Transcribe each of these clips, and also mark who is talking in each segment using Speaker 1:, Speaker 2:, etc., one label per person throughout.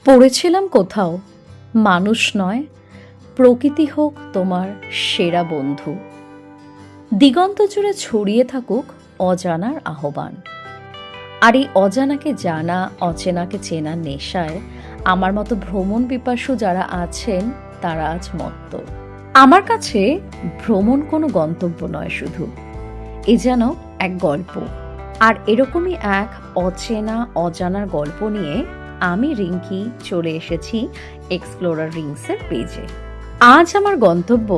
Speaker 1: পড়েছিলাম কোথাও, মানুষ নয় প্রকৃতি হোক তোমার সেরা বন্ধু। দিগন্ত জুড়ে ছড়িয়ে থাকুক অজানার আহ্বান। আর এই অজানাকে জানা, অচেনাকে চেনার নেশায় আমার মতো ভ্রমণ পিপাসু যারা আছেন তারা আজ মত্ত। আমার কাছে ভ্রমণ কোনো গন্তব্য নয়, শুধু এ যেন এক গল্প। আর এরকমই এক অচেনা অজানার গল্প নিয়ে আমি রিঙ্কি চলে এসেছি এক্সপ্লোরার রিংসের পেজে। আজ আমার গন্তব্য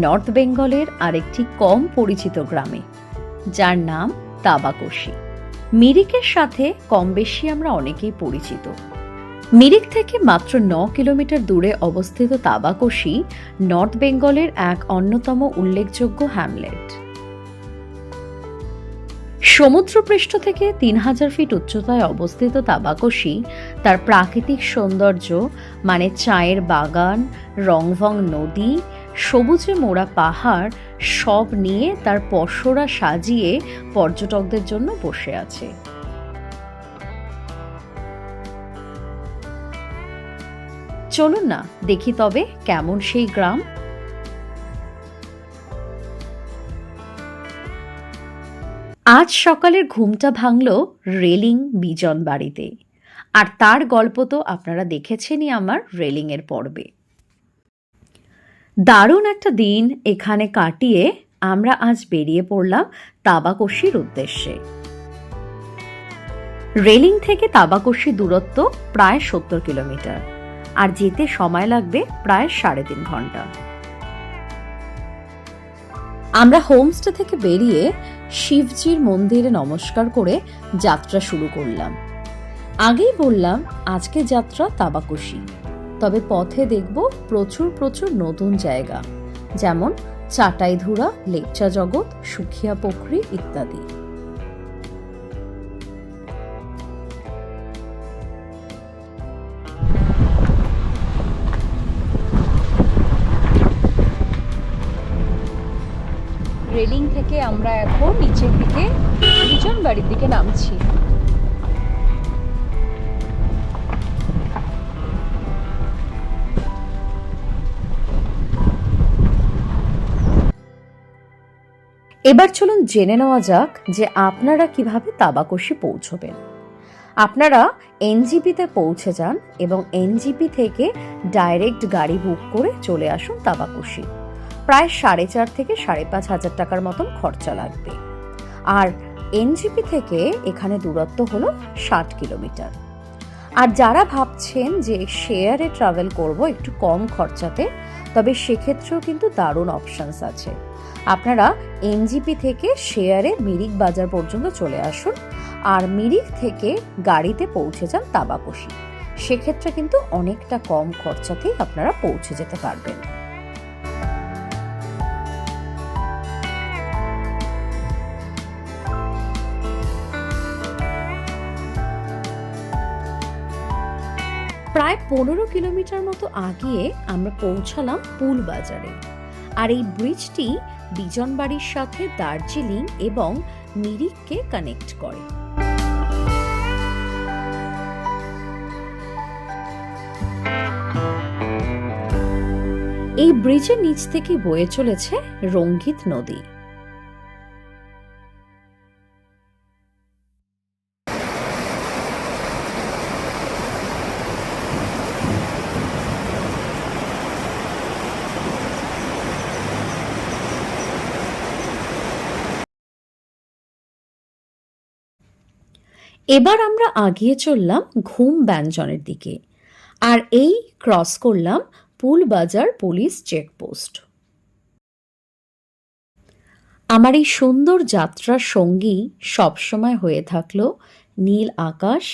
Speaker 1: নর্থ বেঙ্গলের আরেকটি কম পরিচিত গ্রামে, যার নাম তাবাকোশি। মিরিকের সাথে কম বেশি আমরা অনেকেই পরিচিত। মিরিক থেকে মাত্র 9 কিলোমিটার দূরে অবস্থিত তাবাকোশি নর্থ বেঙ্গলের এক অন্যতম উল্লেখযোগ্য হ্যামলেট। সমুদ্রপৃষ্ঠ থেকে 3000 ফিট উচ্চতায় অবস্থিত তাবাকোশি তার প্রাকৃতিক সৌন্দর্য, মানে চায়ের বাগান, রংভং নদী, সবুজে মোড়া পাহাড়, সব নিয়ে তার পসরা সাজিয়ে পর্যটকদের জন্য বসে আছে। চলুন না দেখি তবে কেমন সেই গ্রাম। আজ সকালের ঘুমটা ভাঙল রেলিং বিজন বাড়িতে, আর তার গল্প তো আপনারা দেখেছেনই আমার রেলিংয়ের পর্বে। দারুণ একটা দিন এখানে কাটিয়ে আমরা আজ বেরিয়ে পড়লাম তাবাকোশির উদ্দেশ্যে। রেলিং থেকে তাবাকোশি দূরত্ব প্রায় 70 কিলোমিটার, আর যেতে সময় লাগবে প্রায় 3.5 ঘন্টা। আমরা হোমস্টে থেকে বেরিয়ে শিবজির মন্দিরে নমস্কার করে যাত্রা শুরু করলাম। আগেই বললাম আজকে যাত্রা তাবাকোশি, তবে পথে দেখব প্রচুর প্রচুর নতুন জায়গা, যেমন চাটাইধুরা, লেপচা জগৎ, সুখিয়া পুকুরি ইত্যাদি। রেলিং থেকে আমরা এখন নিচের দিকে বিজন বাড়ির দিকে নামছি। এবার চলুন জেনে নেওয়া যাক যে আপনারা কিভাবে তাবাকোশি পৌঁছবেন। আপনারা এনজিপিতে পৌঁছে যান এবং এনজিপি থেকে ডাইরেক্ট গাড়ি বুক করে চলে আসুন তাবাকোশি। প্রায় 4,500 থেকে 5,500 টাকার মতন খরচা লাগবে। আর এনজিপি থেকে এখানে দূরত্ব হলো 60 কিলোমিটার। আর যারা ভাবছেন যে শেয়ারে ট্রাভেল করব একটু কম খরচাতে, তবে সেক্ষেত্রেও কিন্তু দারুণ অপশনস আছে। আপনারা এনজিপি থেকে শেয়ারে মিরিক বাজার পর্যন্ত চলে আসুন, আর মিরিক থেকে গাড়িতে পৌঁছে যান তাবাকোশি। সেক্ষেত্রে কিন্তু অনেকটা কম খরচাতেই আপনারা পৌঁছে যেতে পারবেন। প্রায় 15 কিলোমিটার মতো আগিয়ে আমরা পৌঁছালাম পুল বাজারে। আর এই ব্রিজটি বিজনবাড়ির সাথে দার্জিলিং এবং মিরিককে কানেক্ট করে। এই ব্রিজের নিচ থেকে বয়ে চলেছে রঙ্গিত নদী। এবার আমরা আগিয়ে চললাম ঘুম ব্যঞ্জনের দিকে, আর এই ক্রস করলাম পুল বাজার পুলিশ চেকপোস্ট। আমার এই সুন্দর যাত্রার সঙ্গী সবসময় হয়ে থাকলো নীল আকাশ,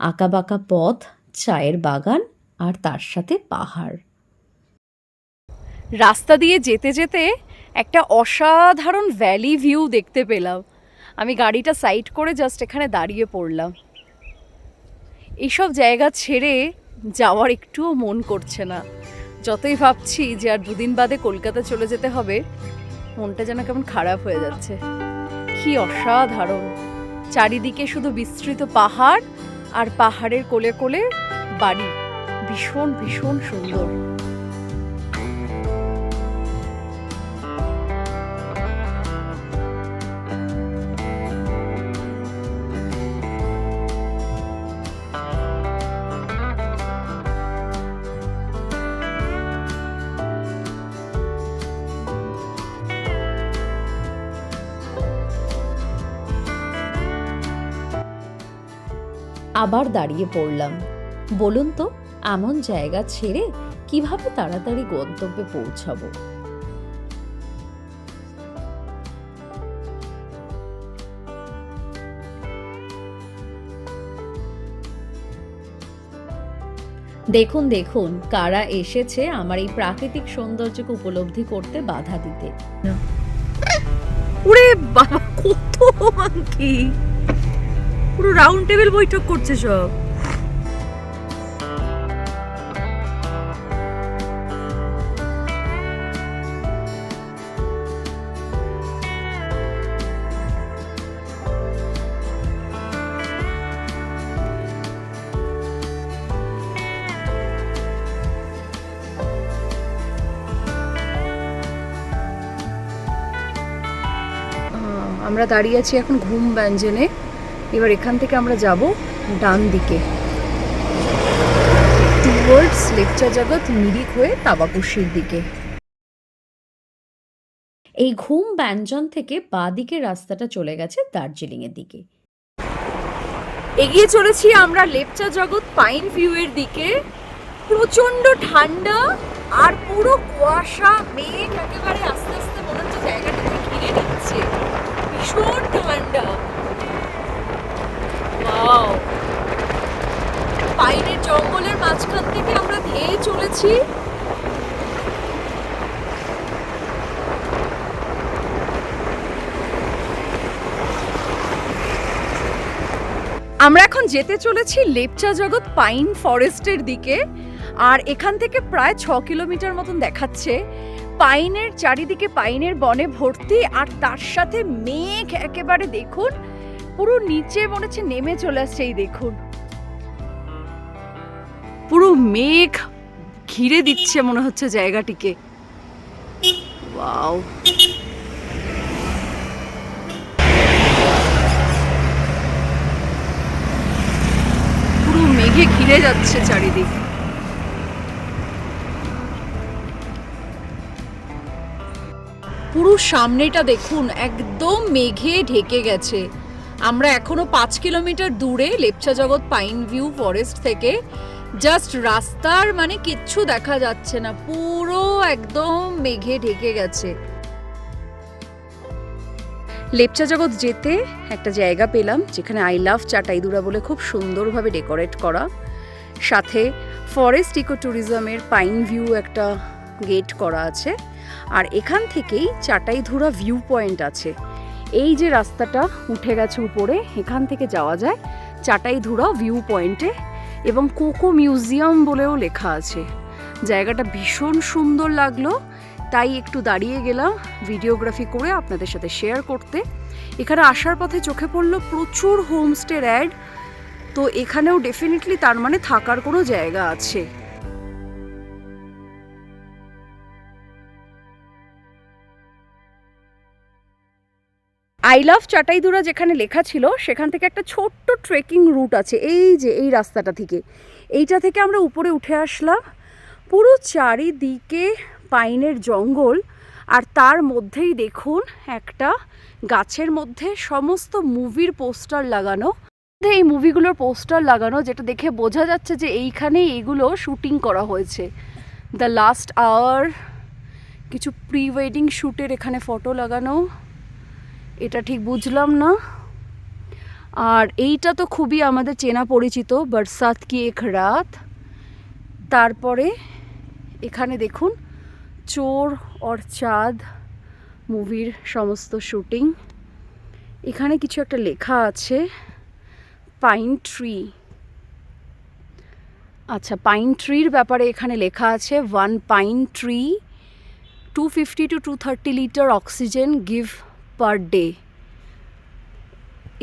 Speaker 1: আঁকাবাঁকা পথ, চায়ের বাগান, আর তার সাথে পাহাড়। রাস্তা দিয়ে যেতে যেতে একটা অসাধারণ ভ্যালি ভিউ দেখতে পেলাম। আমি গাড়িটা সাইড করে জাস্ট এখানে দাঁড়িয়ে পড়লাম। এইসব জায়গা ছেড়ে যাওয়ার একটুও মন করছে না। যতই ভাবছি যে আর 2 দিন বাদে কলকাতা চলে যেতে হবে, মনটা যেন কেমন খারাপ হয়ে যাচ্ছে। কি অসাধারণ! চারিদিকে শুধু বিস্তৃত পাহাড়, আর পাহাড়ের কোলে কোলে বাড়ি। ভীষণ ভীষণ সুন্দর। আবার দাঁড়িয়ে পড়লাম। বলুন তো, এমন জায়গা ছেড়ে কিভাবে তাড়াতাড়ি গন্তব্যে পৌঁছাবো? দেখুন দেখুন, কারা এসেছে আমার এই প্রাকৃতিক সৌন্দর্যকে উপলব্ধি করতে বাধা দিতে।
Speaker 2: ওরে বাবা, কত মাংকি! পুরো রাউন্ড টেবিল বৈঠক করছে সব। আমরা দাঁড়িয়ে আছি এখন ঘুম ব্যঞ্জনে। এবার এখান থেকে আমরা যাব ডান দিকে, টুয়ার্ডস লেপচা জগৎ মিরিক হয়ে তাবাকুশির দিকে।
Speaker 1: এই ঘুম ব্যঞ্জন থেকে বাঁ দিকের রাস্তাটা চলে গেছে দার্জিলিং এর দিকে।
Speaker 2: এগিয়ে চলেছি আমরা লেপচা জগৎ পাইন ভিউ এর দিকে। প্রচন্ড ঠান্ডা আর পুরো কুয়াশা, মেঘ একেবারে আস্তে আস্তে মনে হচ্ছে জায়গাটাকে ঘিরে নিচ্ছে। ভীষণ ঠান্ডা। ওয়াও! পাইনের জঙ্গলের মাঝখান থেকে আমরা ধেয়ে চলেছি। আমরা এখন যেতে চলেছি লেপচা জগৎ পাইন ফরেস্টের দিকে। আর এখান থেকে প্রায় 6 কিলোমিটার মতন দেখাচ্ছে। পাইনের চারিদিকে পাইনের বনে ভর্তি, আর তার সাথে মেঘ একেবারে দেখুন পুরো নিচে মনে হচ্ছে নেমে চলে আসছে। এই দেখুন পুরো মেঘ ঘিরে দিচ্ছে মনে হচ্ছে জায়গাটিকে। ওয়াও! পুরো মেঘে ঘিরে যাচ্ছে চারিদিক। পুরো সামনেটা দেখুন একদম মেঘে ঢেকে গেছে। আমরা এখনো 5 কিলোমিটার দূরে লেপচা জগৎ পাইন ভিউ ফরেস্ট থেকে। জাস্ট রাস্তার মানে কিচ্ছু দেখা যাচ্ছে না, পুরো একদম মেঘে ঢেকে গেছে। লেপচা জগৎ যেতে একটা জায়গা পেলাম যেখানে আই লাভ চাটাইদুরা বলে খুব সুন্দরভাবে ডেকোরেট করা, সাথে ফরেস্ট ইকো ট্যুরিজমের পাইন ভিউ একটা গেট করা আছে। আর এখান থেকেই চাটাইধুরা ভিউ পয়েন্ট আছে। এই যে রাস্তাটা উঠে গেছে উপরে, এখান থেকে যাওয়া যায় চাটাইধুরা ভিউ পয়েন্টে, এবং কোকো মিউজিয়াম বলেও লেখা আছে। জায়গাটা ভীষণ সুন্দর লাগলো, তাই একটু দাঁড়িয়ে গেলাম ভিডিওগ্রাফি করে আপনাদের সাথে শেয়ার করতে। এখানে আসার পথে চোখে পড়লো প্রচুর হোমস্টের অ্যাড, তো এখানেও ডেফিনেটলি তার মানে থাকার কোনো জায়গা আছে। আই লাভ চাটাইদুরা যেখানে লেখা ছিল সেখান থেকে একটা ছোট্ট ট্রেকিং রুট আছে, এই যে এই রাস্তাটা থেকে। এইটা থেকে আমরা উপরে উঠে আসলাম। পুরো চারিদিকে পাইনের জঙ্গল, আর তার মধ্যেই দেখুন একটা গাছের মধ্যে সমস্ত মুভির পোস্টার লাগানো। এই মুভিগুলোর পোস্টার লাগানো, যেটা দেখে বোঝা যাচ্ছে যে এইখানেই এগুলো শুটিং করা হয়েছে। দ্য লাস্ট আওয়ার, কিছু প্রি ওয়েডিং শ্যুটের এখানে ফটো লাগানো, এটা ঠিক বুঝলাম না। আর এইটা তো খুবই আমাদের চেনা পরিচিত, বরসাত কি এক রাত। তারপরে এখানে দেখুন চোর और চাঁদ মুভির সমস্ত শুটিং। এখানে কিছু একটা লেখা আছে, পাইন ট্রি। আচ্ছা, পাইন ট্রির ব্যাপারে এখানে লেখা আছে, 1 pine tree 250 to 230 litre oxygen give per day.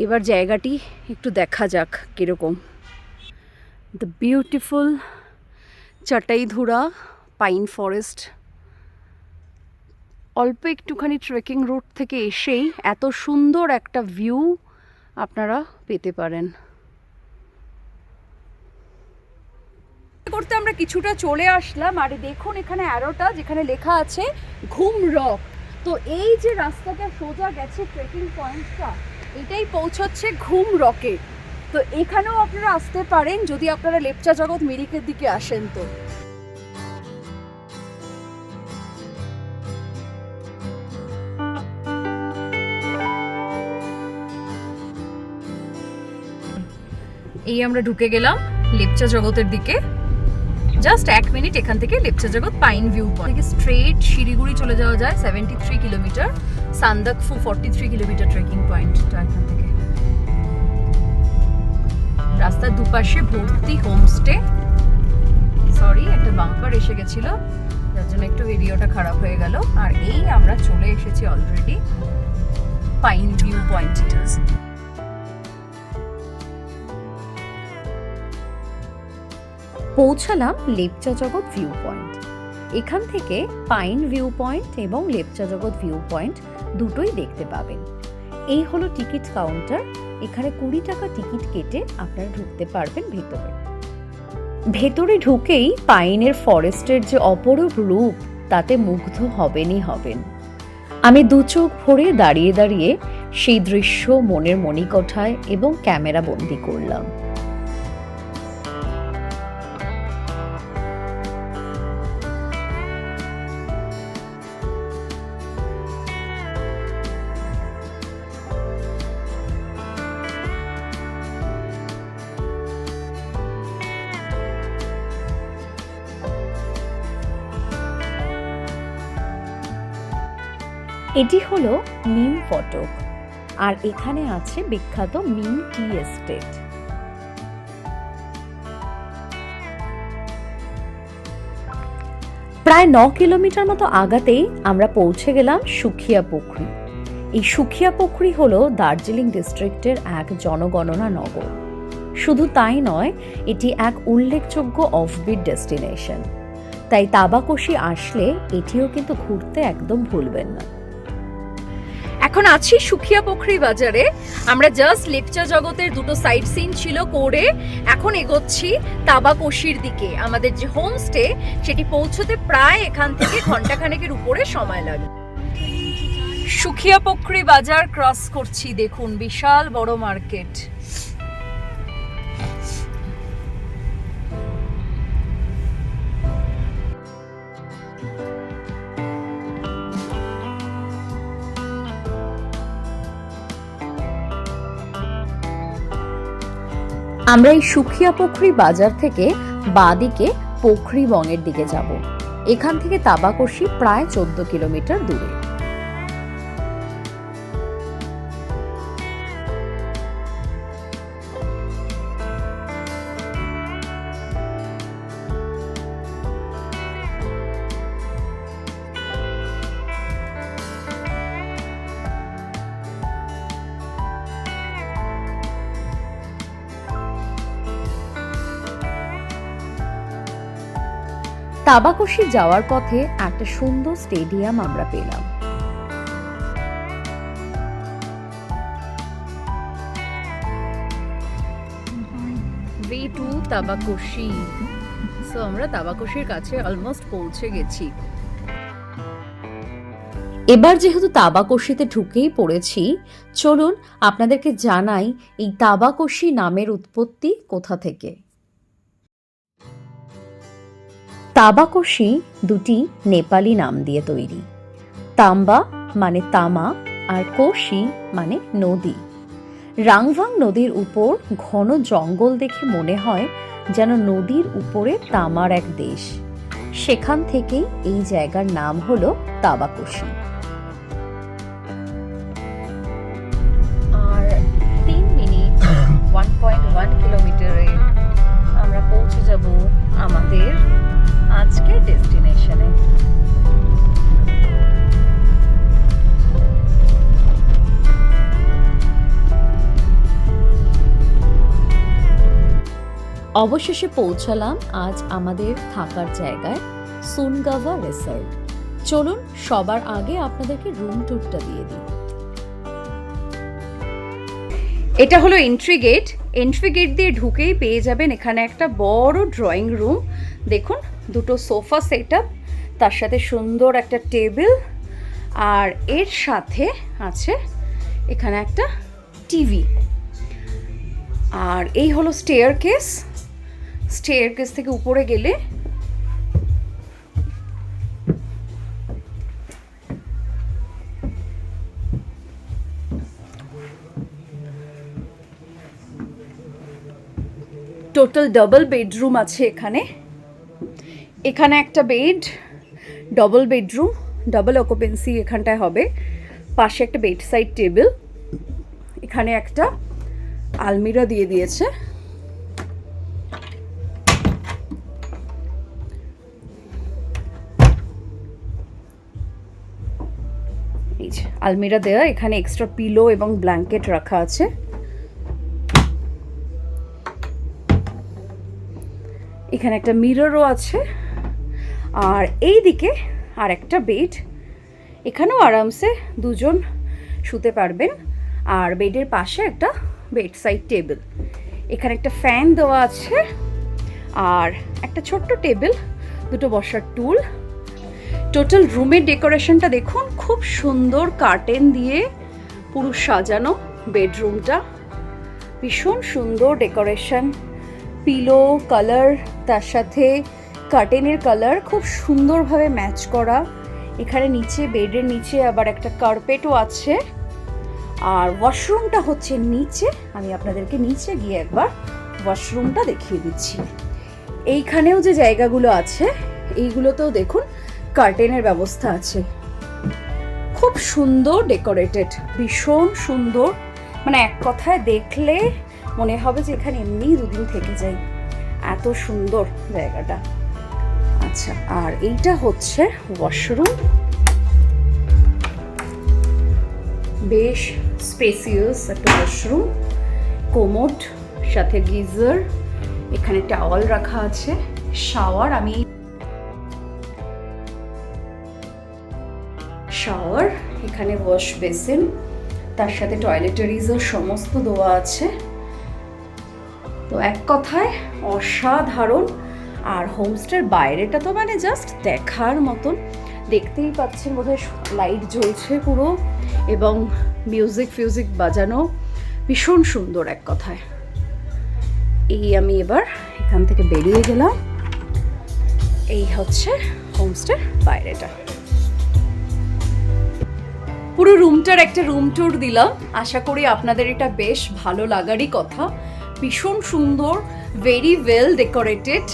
Speaker 2: এবার জায়গাটি একটু দেখা যাক কীরকম। The beautiful Chataidhura pine forest. অল্প একটুখানি ট্রেকিং রুট থেকে এসেই এত সুন্দর একটা ভিউ আপনারা পেতে পারেন। করতে আমরা কিছুটা চলে আসলাম, আর দেখুন এখানে অ্যারোটা যেখানে লেখা আছে ঘুম রক। তো এই যে রাস্তাটা সোজা গেছে ট্রেকিং পয়েন্টটা, এটাই পৌঁছচ্ছে ঘুম রকে। তো এখানেও আপনারা আসতে পারেন যদি আপনারা লেপচা জগৎ মিরিকের দিকে আসেন। তো এই আমরা ঢুকে গেলাম লেপচা জগতের দিকে। জাস্ট 1 মিনিট এখান থেকে লেপচা জগৎ পাইন ভিউ পয়েন্ট থেকে স্ট্রেট শিলিগুড়ি চলে যাওয়া যায় 73 কিলোমিটার, সান্দাকফু 43 কিলোমিটার ট্রেকিং পয়েন্টটা এখান থেকে। রাস্তার দুপাশে ভর্তি হোমস্টে। সরি, একটা বাম্পার এসে গেছিল যার জন্য একটু ভিডিওটা খারাপ হয়ে গেল। আর এই আমরা চলে এসেছি অলরেডি পাইন ভিউ পয়েন্টে।
Speaker 1: পৌঁছালাম লেপচা জগৎ ভিউ পয়েন্ট। এখান থেকে পাইন ভিউ পয়েন্ট এবং লেপচা জগৎ ভিউ পয়েন্ট দুটোই দেখতে পাবেন। এই হলো টিকিট কাউন্টার। এখানে 20 টাকা টিকিট কেটে আপনারা ঢুকতে পারবেন ভেতরে। ভেতরে ঢুকেই পাইনের ফরেস্টের যে অপরূপ রূপ, তাতে মুগ্ধ হবেনই হবেন। আমি দু চোখ ভরে দাঁড়িয়ে দাঁড়িয়ে সেই দৃশ্য মনের মণিকোঠায় এবং ক্যামেরা বন্দি করলাম। এটি হলো নিম ফটক, আর এখানে আছে বিখ্যাত মিম টি এস্টেট। প্রায় 9 কিলোমিটার মতো আগাতেই আমরা পৌঁছে গেলাম সুখিয়া পুখরি। এই সুখিয়া পুখরি হলো দার্জিলিং ডিস্ট্রিক্টের এক জনগণনা নগর। শুধু তাই নয়, এটি এক উল্লেখযোগ্য অফবিট ডেস্টিনেশন। তাই তাবাকোশি আসলে এটিও কিন্তু ঘুরতে একদম ভুলবেন না।
Speaker 2: এখন আছি সুখিয়া পুখরি বাজারে। আমরা জাস্ট লেপচা জগতের দুটো সাইট সিন ছিল করে এখন এগোচ্ছি তাবাকোশির দিকে। আমাদের যে হোমস্টে সেটি পৌঁছতে প্রায় এখান থেকে ঘন্টাখানেকের উপরে সময় লাগে। সুখিয়া পুখরি বাজার ক্রস করছি, দেখুন বিশাল বড় মার্কেট।
Speaker 1: আমরা এই সুখিয়া পুখরি বাজার থেকে বাঁদিকে পোখরি বংয়ের দিকে যাব। এখান থেকে তাবাকোশি প্রায় 14 কিলোমিটার দূরে। তাবাকোশি যাওয়ার পথে একটা সুন্দর স্টেডিয়াম আমরা পেলাম।
Speaker 2: Way to তাবাকোশি। সো আমরা তাবাকোশির কাছে অলমোস্ট পৌঁছে গেছি।
Speaker 1: এবার যেহেতু তাবাকোশিতে ঢুকেই পড়েছি, চলুন আপনাদেরকে জানাই এই তাবাকোশি নামের উৎপত্তি কোথা থেকে। তাবাকোশি দুটি নেপালি নাম দিয়ে তৈরি। তাম্বা মানে তামা, আর কোশি মানে নদী। রাংভাং নদীর উপর ঘন জঙ্গল দেখে মনে হয় যেন নদীর উপরে তামার এক দেশ। সেখান থেকেই এই জায়গার নাম হলো তাবাকোশি।
Speaker 2: আর 3 মিনিট 1.1 কিলোমিটারে আমরা পৌঁছে যাব আমাদের আজকের ডেস্টিনেশনে।
Speaker 1: অবশেষে পৌঁছালাম আজ আমাদের থাকার জায়গায়, সুনগাভা রিসর্ট। চলুন সবার আগে আপনাদেরকে রুম ট্যুরটা দিয়ে দিই।
Speaker 2: এটা হলো এন্ট্রি গেট। এন্ট্রি গেট দিয়ে ঢুকেই পেয়ে যাবেন এখানে একটা বড় ড্রয়িং রুম। দেখুন, দুটো সোফা সেট আপ, তার সাথে সুন্দর একটা টেবিল, আর এর সাথে আছে এখানে একটা টিভি। আর এই হলো স্টেয়ার কেস। স্টেয়ার কেস থেকে উপরে গেলে টোটাল ডাবল বেডরুম আছে এখানে। এখানে একটা bed, double bedroom, double occupancy এখানটায় হবে। পাশে একটা বেড সাইড টেবিল, এখানে একটা আলমিরা দিয়ে দিয়েছে। এই যে আলমিরা দেওয়া, এখানে এক্সট্রা পিলো এবং ব্ল্যাঙ্কেট রাখা আছে। এখানে একটা মিররও আছে। আর এই দিকে আর একটা বেড, এখানেও আরামসে দুজন শুতে পারবেন। আর বেডের পাশে একটা বেড সাইড টেবিল, এখানে একটা ফ্যান দেওয়া আছে, আর একটা ছোট্ট টেবিল, দুটো বসার টুল। টোটাল রুমের ডেকোরেশনটা দেখুন, খুব সুন্দর কার্টেন দিয়ে পুরো সাজানো বেডরুমটা। ভীষণ সুন্দর ডেকোরেশন, পিলো কালার, তার সাথে কার্টেনের কালার খুব সুন্দরভাবে ম্যাচ করা। এখানে নিচে, বেডের নিচে আবার একটা কার্পেটও আছে। আর ওয়াশরুমটা হচ্ছে নিচে। আমি আপনাদেরকে নিচে গিয়ে একবার ওয়াশরুমটা দেখিয়ে দিচ্ছি। এইখানেও যে জায়গাগুলো আছে, এইগুলোতেও দেখুন কার্টেনের ব্যবস্থা আছে। খুব সুন্দর ডেকোরেটেড, ভীষণ সুন্দর, মানে এক কথায় দেখলে মনে হবে যে এখানে এমনি দুদিন থেকে যাই, এত সুন্দর জায়গাটা। আচ্ছা, আর এইটা হচ্ছে ওয়াশরুম, বেশ স্পেসিয়াস একটা ওয়াশরুম, কোমোড সাথে গিজার, এখানে টাওয়াল রাখা আছে, শাওয়ার, শাওয়ার, এখানে ওয়াশ বেসিন, তার সাথে টয়লেটারিজও সমস্ত দেওয়া আছে। তো এক কথায় অসাধারণ। আর হোমস্টের বাইরেটা তো মানে জাস্ট দেখার মতন। দেখতেই পাচ্ছেন বোধহয় লাইট জ্বলছে পুরো, এবং মিউজিক বাজানো, ভীষণ সুন্দর এক কথায়। এই আমি এবার এখান থেকে বেরিয়ে গেলাম। এই হচ্ছে হোমস্টের বাইরেটা। পুরো রুমটার একটা রুম ট্যুর দিলাম। আশা করি আপনাদের এটা বেশ ভালো লাগারই কথা। ভীষণ সুন্দর, ভেরি ওয়েল ডেকোরেটেড।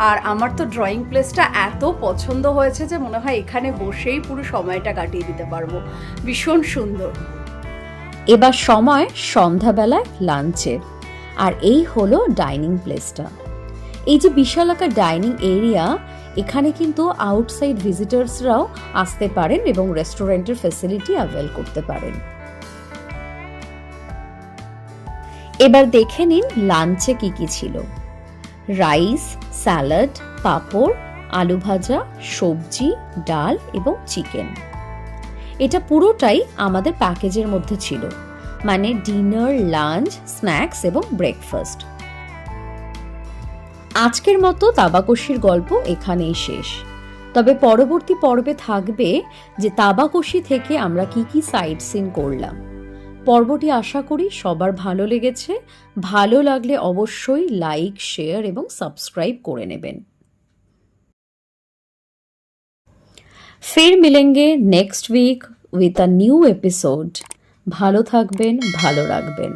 Speaker 2: আর আমার তো ড্রয়িং প্লেসটা এত পছন্দ হয়েছে যে মনে হয় এখানে বসেই পুরো সময়টা কাটিয়ে দিতে পারবো। ভীষণ সুন্দর।
Speaker 1: এবার সময় সন্ধ্যাবেলায় লাঞ্চের। আর এই হলো ডাইনিং প্লেসটা। এই যে বিশালাকার ডাইনিং এরিয়া, এখানে কিন্তু আউটসাইড ভিজিটার্সরাও আসতে পারেন এবং রেস্টুরেন্টের ফ্যাসিলিটি অ্যাভেল করতে পারেন। এবার দেখে নিন লাঞ্চে কি কি ছিল। রাইস, স্যালাড, পাঁপড়, আলু ভাজা, সবজি, ডাল এবং চিকেন। এটা পুরোটাই আমাদের প্যাকেজের মধ্যে ছিল, মানে ডিনার, লাঞ্চ, স্ন্যাক্স এবং ব্রেকফাস্ট। আজকের মতো তাবাকশির গল্প এখানেই শেষ। তবে পরবর্তী পর্বে থাকবে যে তাবাকশি থেকে আমরা কি কি সাইট সিন করলাম। পর্বটি আশা করি সবার ভালো লেগেছে। ভালো লাগলে অবশ্যই লাইক, শেয়ার এবং সাবস্ক্রাইব করে নেবেন। फिर मिलेंगे next week with a new episode. ভালো থাকবেন, ভালো রাখবেন।